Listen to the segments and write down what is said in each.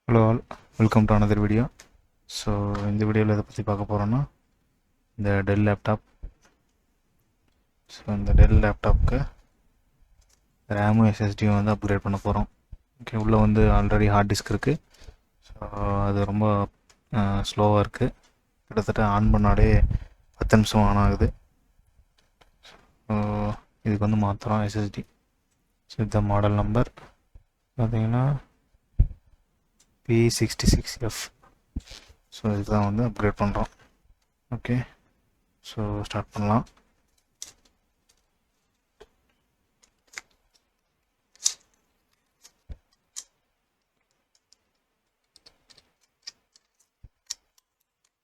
Hello all, welcome to another video. So இந்த வீடியோவில் இதை பற்றி பார்க்க போகிறோன்னா இந்த டெல் லேப்டாப். ஸோ இந்த டெல் லேப்டாப்புக்கு ரேமும் எஸ்எஸ்டியும் வந்து அப்கிரேட் பண்ண போகிறோம். ஓகே, உள்ளே வந்து ஆல்ரெடி ஹார்ட் டிஸ்க் இருக்குது. ஸோ அது ரொம்ப ஸ்லோவாக இருக்குது. கிட்டத்தட்ட ஆன் பண்ணாலே 10 நிமிஷம் ஆன் ஆகுது. ஸோ இதுக்கு வந்து மாற்றுறோம் எஸ்எஸ்டி. ஸோ இந்த மாடல் நம்பர் பார்த்தீங்கன்னா P66F. ஸோ இதுதான் வந்து அப்கிரேட் பண்ணுறோம். ஓகே, ஸோ ஸ்டார்ட் பண்ணலாம்.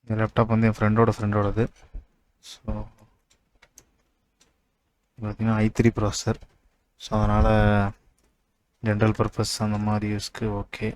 இந்த லேப்டாப் வந்து என் ஃப்ரெண்டோடது. ஸோ பார்த்தீங்கன்னா i3 ப்ராசஸர். ஸோ அதனால் ஜென்ரல் பர்பஸ் அந்த மாதிரி யூஸ்க்கு okay.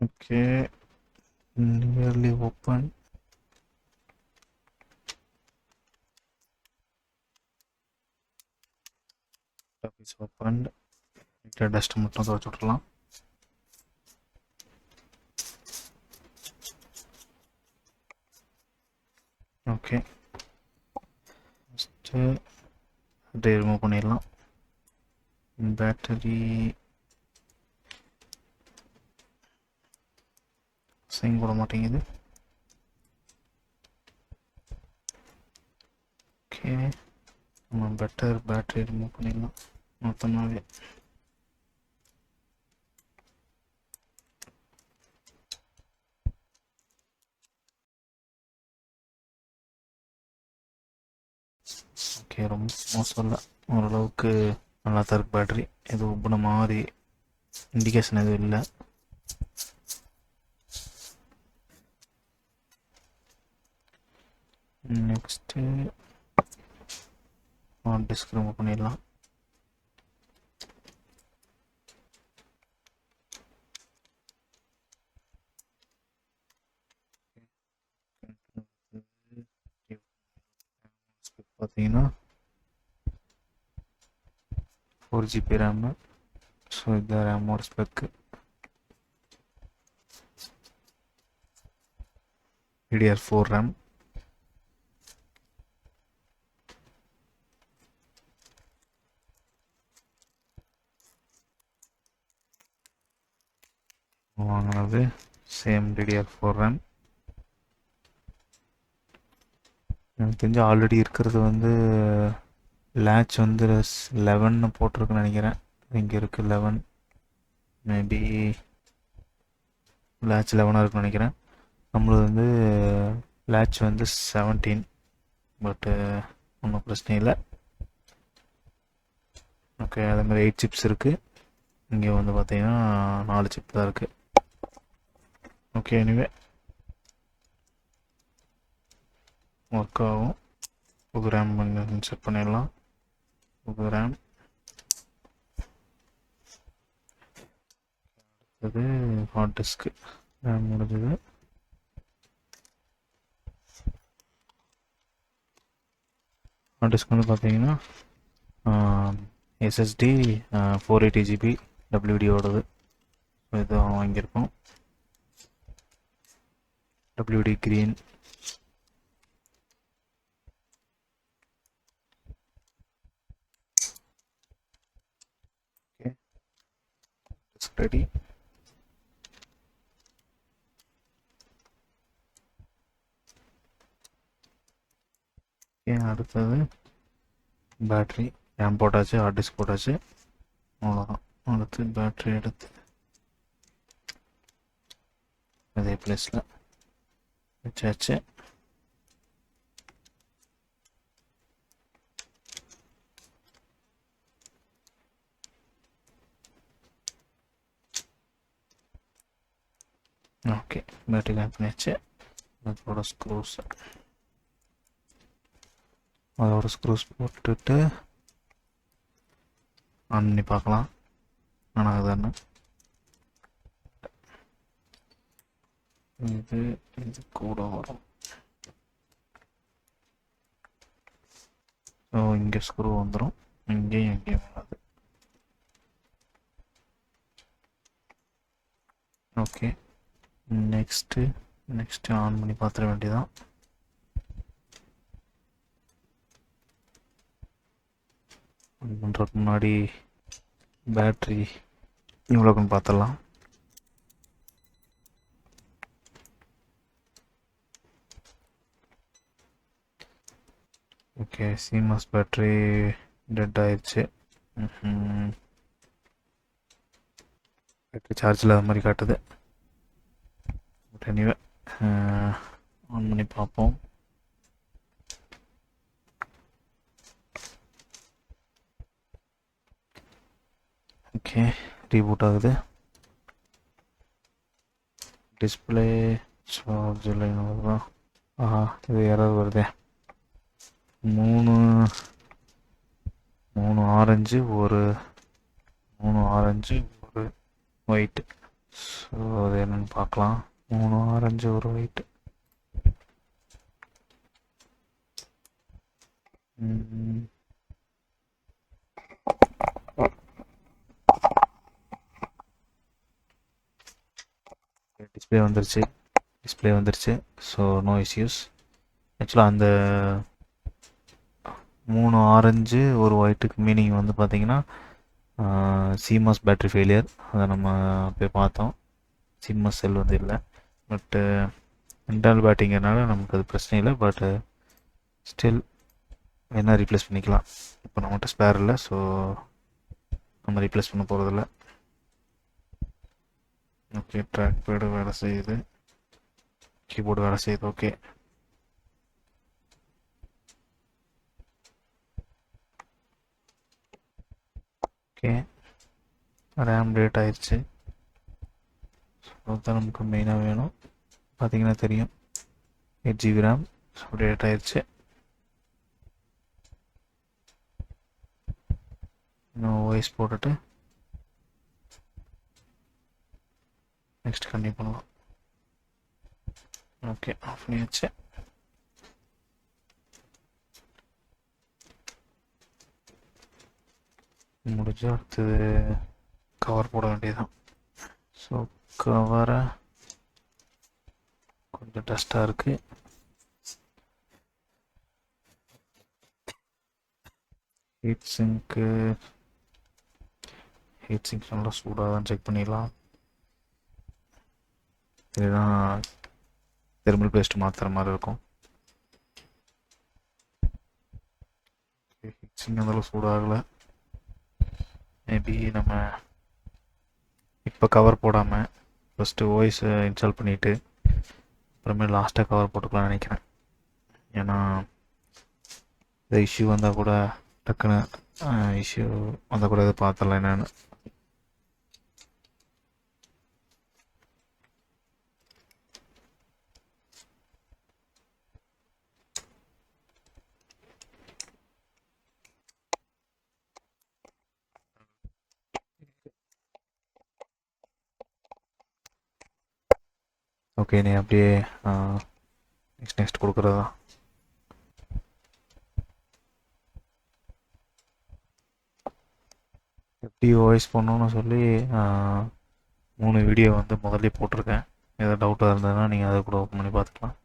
Okay, nearly open. Is open. Dust மட்டும் துவைச்சு விட்றலாம். ஓகே, ஃபஸ்ட்டு பேட்டரி ரிமூவ் பண்ணிடலாம். பேட்டரி சைன் போட மாட்டேங்குது. ஓகே, நம்ம பேட்டரி ரிமூவ் பண்ணிடலாம் மொத்தமாகவே. ஓகே, ரொம்ப மோசம் இல்லை, ஓரளவுக்கு நல்லா தான் இருக்கு பேட்டரி. எதுவும் உப்புன மாதிரி இண்டிகேஷன் எதுவும் இல்லை. நெக்ஸ்ட்டு ஹார்ட் டிஸ்க் ரிமூவ் பண்ணிடலாம். பார்த்தீங்கன்னா 4GB ரேமு. ஸோ இந்த ரேமோட ஸ்பெக்கு DDR4 ரேம். வாங்கினது சேம் DDR4 ரேம். எனக்கு தெரிஞ்சு ஆல்ரெடி இருக்கிறது வந்து லேட்ச் வந்து 11 போட்டிருக்குன்னு நினைக்கிறேன். இங்கே இருக்குது 11. மேபி லேட்ச் 11 இருக்குன்னு நினைக்கிறேன். நம்மளது வந்து லேட்ச் வந்து 17. பட்டு ஒன்றும் பிரச்சனை இல்லை. ஓகே, அதேமாதிரி 8 சிப்ஸ் இருக்குது. இங்கே வந்து பார்த்தீங்கன்னா 4 சிப் தான் இருக்குது. ஓகே, எனிவே ஒர்க் ஆகும். புது ரேம் செட் பண்ணிடலாம். புது ரேம். அது ஹார்ட் டிஸ்க்கு ரேம் முடிஞ்சது. ஹார்ட் டிஸ்க் வந்து பார்த்தீங்கன்னா எஸ்எஸ்டி 480GB WD-ஓடது. இதுவும் வாங்கியிருக்கோம். WD green. Okay, disk ready. Okay, அடுத்தது பேட்ரி. ரேம் போட்டாச்சு, ஹார்ட் டிஸ்க் போட்டாச்சு, அவ்வளோதான். அடுத்து பேட்ரி எடுத்து அதே பிளேஸில் வச்சாச்சு. ஓகே, பேட்டரி கனெக்ட் பண்ணியாச்சு. அதோட ஸ்க்ரூஸ் போட்டுட்டு ஆன் பண்ணி பார்க்கலாம் ஆனால் அதுதானே. இது கூட வரும். ஸோ இங்கே ஸ்க்ரூ வந்துடும், இங்கேயும் எங்கேயும் வராது. ஓகே, நெக்ஸ்ட்டு ஆன் பண்ணி பார்த்துட வேண்டியதான். ஆன் பண்ணுறதுக்கு முன்னாடி பேட்ரி இவ்வளோக்குன்னு பார்த்துடலாம். ஓகே, CMOS பேட்ரி டெட் ஆயிடுச்சு. பேட்ரி சார்ஜ் இல்லாத மாதிரி காட்டுது. பட் எனிவே ஆன் பண்ணி பார்ப்போம். ஓகே, ரீபூட் ஆகுது. டிஸ்பிளே சார்ஜ் இல்லைன்னு ஆஹா, இது யாராவது வருதே. மூணு ஆரஞ்சு ஒரு ஒயிட்டு. ஸோ அது என்னன்னு பார்க்கலாம். 3 ஆரஞ்சு ஒரு ஒயிட்டு. டிஸ்பிளே வந்துருச்சு. So no issues. ஆக்சுவலாக அந்த 3 ஆரஞ்சு ஒரு ஒயிட்டுக்கு மீனிங் வந்து பார்த்தீங்கன்னா CMOS பேட்ரி ஃபெயிலியர். அதை நம்ம போய் பார்த்தோம். CMOS செல் வந்து இல்லை. பட்டு இன்டர்னல் பேட்டரிங்கிறனால நமக்கு அது பிரச்சனை இல்லை. பட்டு ஸ்டில் என்ன ரீப்ளேஸ் பண்ணிக்கலாம். இப்போ நம்மகிட்ட ஸ்பேர் இல்லை, ஸோ நம்ம ரீப்ளேஸ் பண்ண போகிறதில்ல. ஓகே, ட்ராக் பேடு வேலை செய்யுது, கீபோர்டு வேலை செய்யுது. ஓகே, ரேம் டேட் ஆயிடுச்சு. ஸோ அதுதான் நமக்கு மெயினாக வேணும். பார்த்தீங்கன்னா தெரியும், 8 GB ரேம். ஸோ டேட் ஆயிடுச்சு. இன்னும் வாய்ஸ் போட்டுட்டு நெக்ஸ்ட் கண்டினியூ பண்ணலாம். ஓகே, ஆஃப் பண்ணியாச்சு. முடிஞ்சு அடுத்தது கவர் போட வேண்டியதுதான். ஸோ கவரை கொஞ்சம் டஸ்ட்டாக இருக்குது. ஹீட் சிங்க் நல்லா சூடாக தான் செக் பண்ணிடலாம். இதுதான் தெர்மல் பேஸ்ட் மாற்றுற மாதிரி இருக்கும். ஹீட் சிங்க் இருந்தாலும் சூடாகலை. மேபி நம்ம இப்போ கவர் போடாமல் ஃபஸ்ட்டு வாய்ஸ் இன்ஸ்டால் பண்ணிவிட்டு அப்புறமே லாஸ்ட்டாக கவர் போட்டுக்கலாம்னு நினைக்கிறேன். ஏன்னா இந்த இஷ்யூ வந்தால் கூட டக்குன்னு இஷ்யூ வந்தால் கூட இதை பார்த்துடலாம் என்னென்னு. ஓகே, நீ அப்படியே நெக்ஸ்ட் கொடுக்குறதா. எப்படி வாய்ஸ் பண்ணணும்னு சொல்லி 3 வீடியோ வந்து முதல்ல போட்டிருக்கேன். ஏதாவது டவுட்டாக இருந்ததுன்னா நீங்கள் அதை கூட ஓப்பன் பண்ணி பார்த்துக்கலாம்.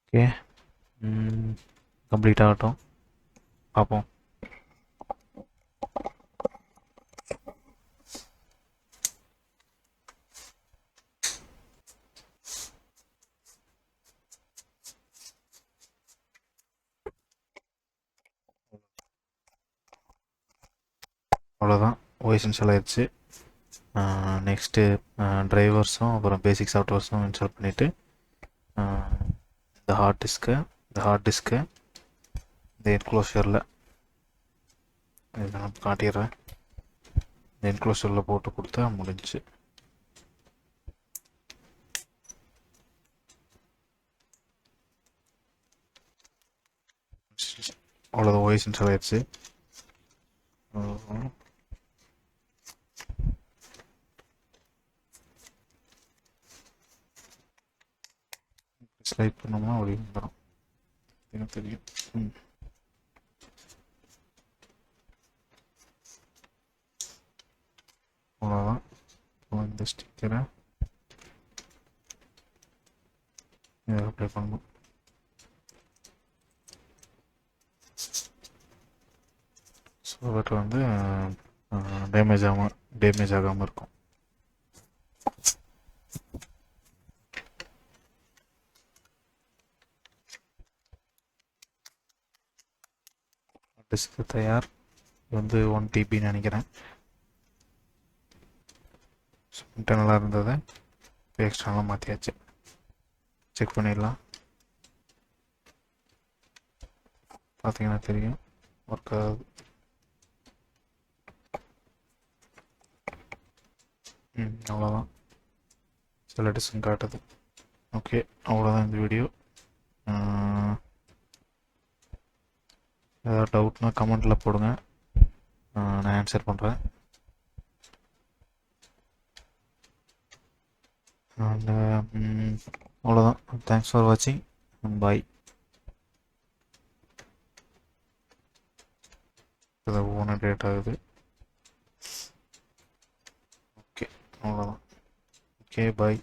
ஓகே, கம்ப்ளீட் ஆகட்டும், பார்ப்போம். அவ்வளோதான், வாய்ஸ் இன்ஸ்டால் ஆயிடுச்சு. நெக்ஸ்ட்டு ட்ரைவர்ஸும் அப்புறம் பேசிக் சாஃப்ட்வேர்ஸும் இன்ஸ்டால் பண்ணிவிட்டு இந்த ஹார்ட் டிஸ்க்கு இந்த என்க்ளோஷரில் இதை நான் காட்டிடுறேன். என்க்ளோசரில் போட்டு கொடுத்தா முடிஞ்சுச்சு. அவ்வளோதான், வாய்ஸ் இன்ஸ்டால் ஆயிடுச்சு. ஸ்லைட் பண்ணோம்னா அப்படி வந்துடும், எனக்கு தெரியும். அவ்வளோதான். இந்த ஸ்டிக்கரை இதை அப்ளை பண்ணணும். ஸோ தட் வந்து டேமேஜ் ஆகாமல் இருக்கும். டிஸ்க்கு தயார். இது வந்து 1 TBன்னு நினைக்கிறேன். இன்டர்னலாக இருந்ததை இப்போ எக்ஸ்டர்னலாக மாற்றியாச்சு. செக் பண்ணிடலாம். பார்த்தீங்கன்னா தெரியும், ஒர்க் ஆகுது. அவ்வளோதான், சில டிஸ்க்கும் காட்டுது. ஓகே, அவ்வளோதான் இந்த வீடியோ. ஏதாவது டவுட்னா கமெண்ட்டில் போடுங்க, நான் ஆன்சர் பண்ணுறேன். அண்ட் அவ்வளோதான். தேங்க்ஸ் ஃபார் வாட்சிங். பாய். இது ஒவ்வொன்று டேட் ஆகுது. ஓகே, அவ்வளோதான். ஓகே, பாய்.